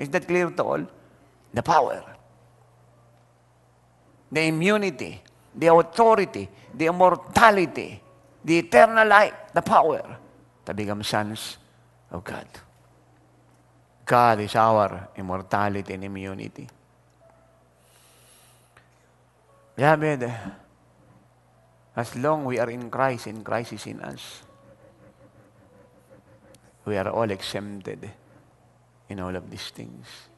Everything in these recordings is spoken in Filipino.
Is that clear to all? The power, the immunity, the authority, the immortality, the eternal life, the power to become sons of God. God is our immortality and immunity. Beloved, as long we are in Christ and Christ is in us, we are all exempted in all of these things.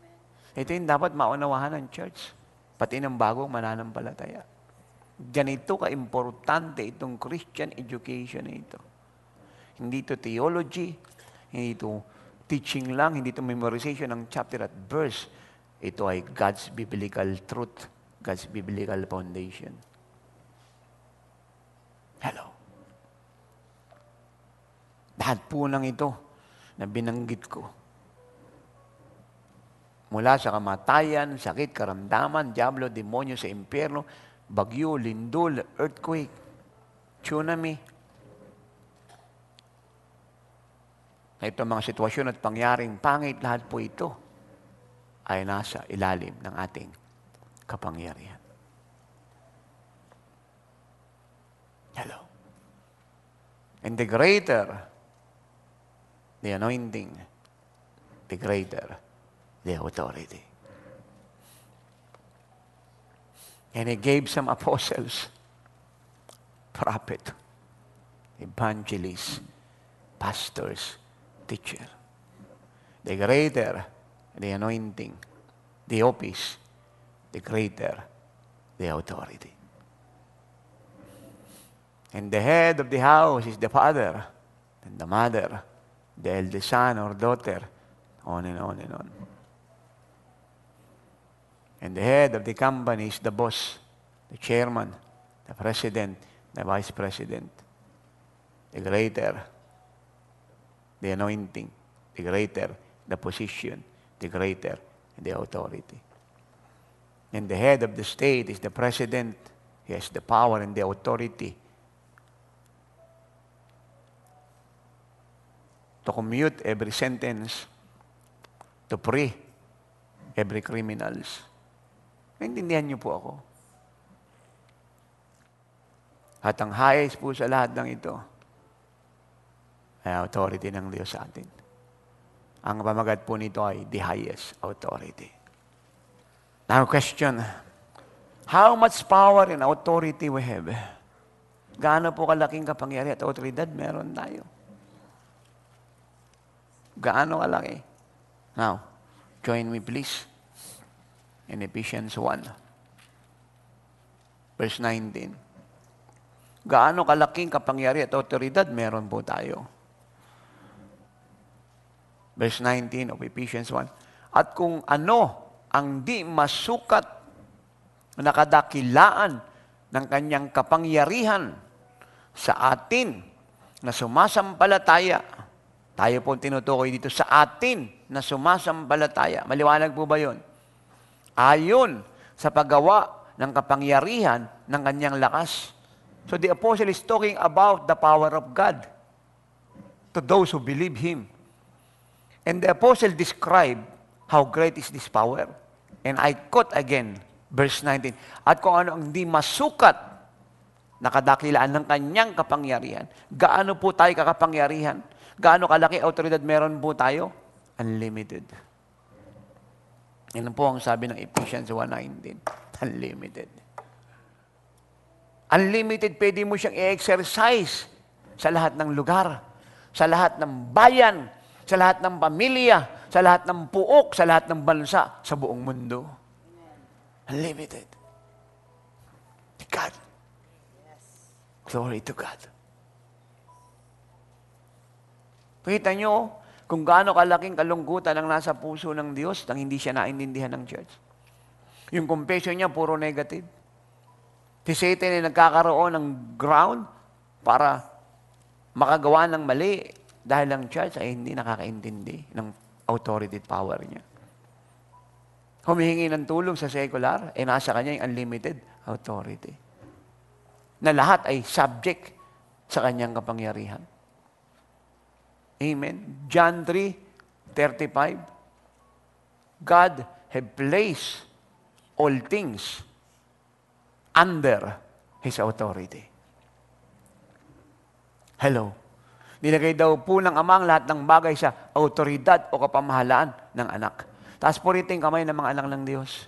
Ito yung dapat maunawahan ng church, pati ng bagong mananampalataya. Ganito ka-importante itong Christian education na ito. Hindi ito theology, hindi ito teaching lang, hindi ito memorization ng chapter at verse. Ito ay God's biblical truth, God's biblical foundation. Hello. Lahat po ng ito na binanggit ko, mula sa kamatayan, sakit, karamdaman, diablo, demonyo sa impyerno, bagyo, lindol, earthquake, tsunami. Ito mga sitwasyon at pangyaring pangit, lahat po ito ay nasa ilalim ng ating kapangyarihan. Hello. And the greater the anointing, the greater the authority. And He gave some apostles, prophet, evangelists, pastors, teacher. The greater the anointing, the office, the greater the authority. And the head of the house is the father, and the mother, the eldest son or daughter, on and on and on. And the head of the company is the boss, the chairman, the president, the vice president. The greater the anointing, the greater the position, the greater the authority. And the head of the state is the president. He has the power and the authority to commute every sentence, to free every criminals. Naintindihan niyo po ako. At ang highest po sa lahat ng ito ay authority ng Diyos sa atin. Ang pamagat po nito ay the highest authority. Now question, how much power and authority we have? Gaano po kalaking kapangyarihan at autoridad meron tayo? Gaano kalaki? Now, join me please in Ephesians 1, verse 19. Gaano kalaking kapangyarihan at autoridad meron po tayo? Verse 19 of Ephesians 1. At kung ano ang di masukat na kadakilaan ng kanyang kapangyarihan sa atin na sumasampalataya. Tayo po tinutukoy dito sa atin na sumasampalataya. Maliwanag po ba yun? Ayon sa paggawa ng kapangyarihan ng kanyang lakas. So the apostle is talking about the power of God to those who believe Him. And the apostle described how great is this power. And I quote again, verse 19. At kung ano ang di masukat na kadakilaan ng kanyang kapangyarihan, gaano po tayo kakapangyarihan? Gaano kalaki autoridad meron po tayo? Unlimited. Yan po ang sabi ng Ephesians 1:19. Unlimited. Unlimited, pwede mo siyang i-exercise sa lahat ng lugar, sa lahat ng bayan, sa lahat ng pamilya, sa lahat ng puok, sa lahat ng bansa, sa buong mundo. Unlimited. God. Glory to God. Kita nyo kung gaano kalaking kalungkutan ang nasa puso ng Diyos nang hindi siya naintindihan ng church. Yung confession niya, puro negative. Si Satan ay nagkakaroon ng ground para makagawa ng mali dahil ang church ay hindi nakakaintindi ng authority at power niya. Humihingi ng tulong sa secular, nasa kanya yung unlimited authority. Na lahat ay subject sa kanyang kapangyarihan. Amen. John 3:35. God have placed all things under His authority. Hello. Nilagay daw po ng Ama ang lahat ng bagay sa autoridad o kapamahalaan ng anak. Taas po rito yung kamay ng mga anak ng Diyos.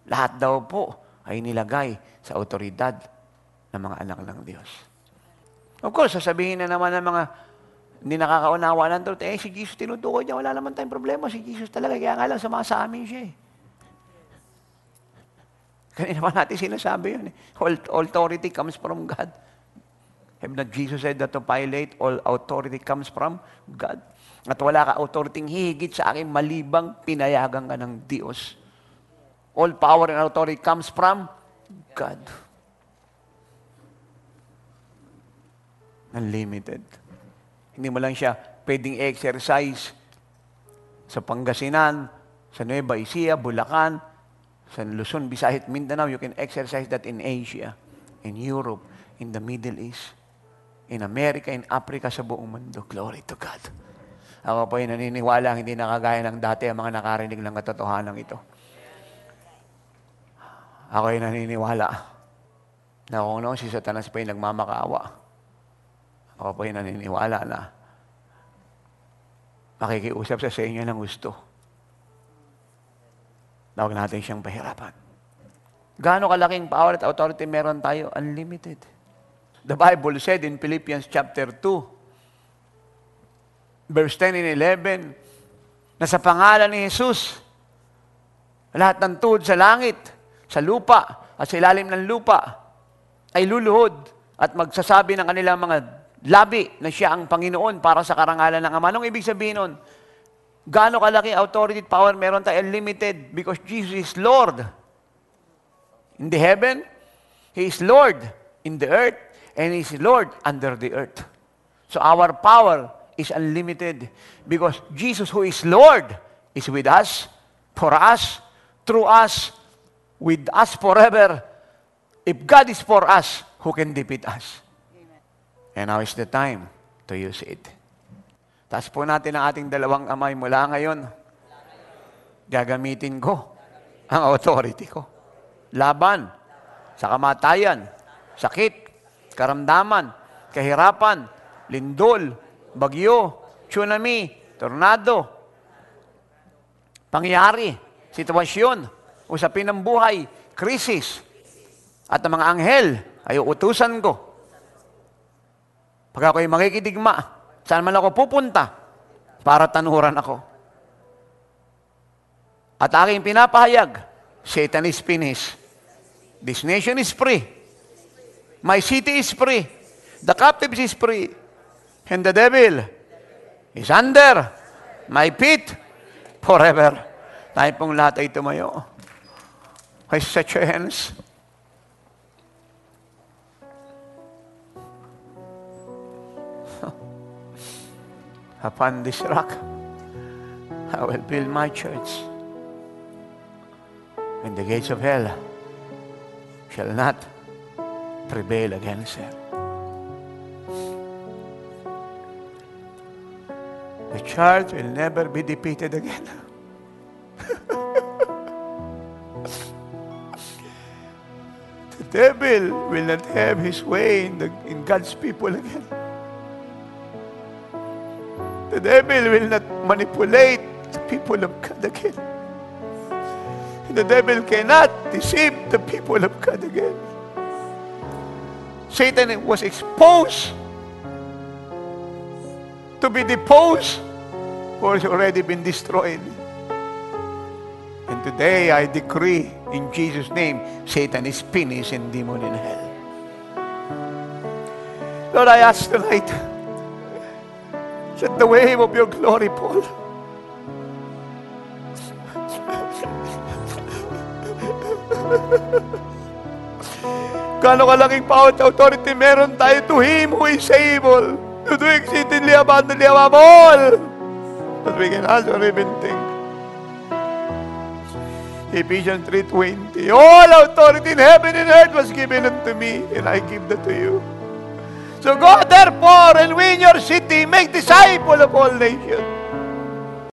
Lahat daw po ay nilagay sa autoridad ng mga anak ng Diyos. Of course, sasabihin na naman ng mga hindi nakakaunawa ng truth, si Jesus tinutukoy niya, wala naman tayong problema. Si Jesus talaga, kaya nga lang sama sa amin siya eh. Kanina pa natin sinasabi yun eh. All authority comes from God. Have not Jesus said that to Pilate, all authority comes from God? At wala ka authority hihigit sa akin malibang pinayagan ka ng Diyos. All power and authority comes from God. Unlimited. Hindi mo lang siya pwedeng exercise sa Pangasinan, sa Nueva Ecija, Bulacan, sa Luzon, Visayas, Mindanao. You can exercise that in Asia, in Europe, in the Middle East, in America, in Africa, sa buong mundo. Glory to God. Ako po ay naniniwala, hindi nakagaya ng dati ang mga nakarinig ng katotohanan ito. Ako ay naniniwala na kung noon si Satanas pa ay nagmamakaawa, ako po ay naniniwala na makikiusap sa inyo ng gusto. Huwag natin siyang pahirapan. Gaano kalaking power at authority meron tayo? Unlimited. The Bible said in Philippians chapter 2, verse 10 and 11, na sa pangalan ni Jesus, lahat ng tuhod sa langit, sa lupa, at sa ilalim ng lupa, ay luluhod at magsasabi ng kanilang mga labi na siya ang Panginoon para sa karangalan ng Ama. Anong ibig sabihin nun? Gaano kalaki authority at power meron tayo? Unlimited, because Jesus is Lord. In the heaven, He is Lord in the earth, and He is Lord under the earth. So our power is unlimited because Jesus, who is Lord, is with us, for us, through us, with us forever. If God is for us, who can defeat us? And now is the time to use it. Taas po natin ang ating dalawang kamay mula ngayon. Gagamitin ko ang authority ko. Laban sa kamatayan, sakit, karamdaman, kahirapan, lindol, bagyo, tsunami, tornado, pangyari, sitwasyon, usapin ng buhay, krisis, at ang mga anghel ay uutusan ko. Pag ako'y makikidigma, saan man ako pupunta, para tanuran ako. At aking pinapahayag, Satan is finished. This nation is free. My city is free. The captives is free. And the devil is under my feet forever. Tayo pong lahat ay tumayo. I set your hands. Upon this rock, I will build my church. And the gates of hell shall not prevail against it. The church will never be defeated again. The devil will not have his way in God's people again. The devil will not manipulate the people of God again. The devil cannot deceive the people of God again. Satan was exposed to be deposed, or has already been destroyed. And today I decree in Jesus' name, Satan is finished and demon in hell. Lord, I ask tonight, let the wave of your glory fall. Gano'ng kalaking power at authority meron tayo to Him who is able to do exceedingly abundantly above all that we can ask or even think. Ephesians 3:20, all authority in heaven and earth was given unto me, and I give that to you. So go therefore and win your city, make disciples of all nations.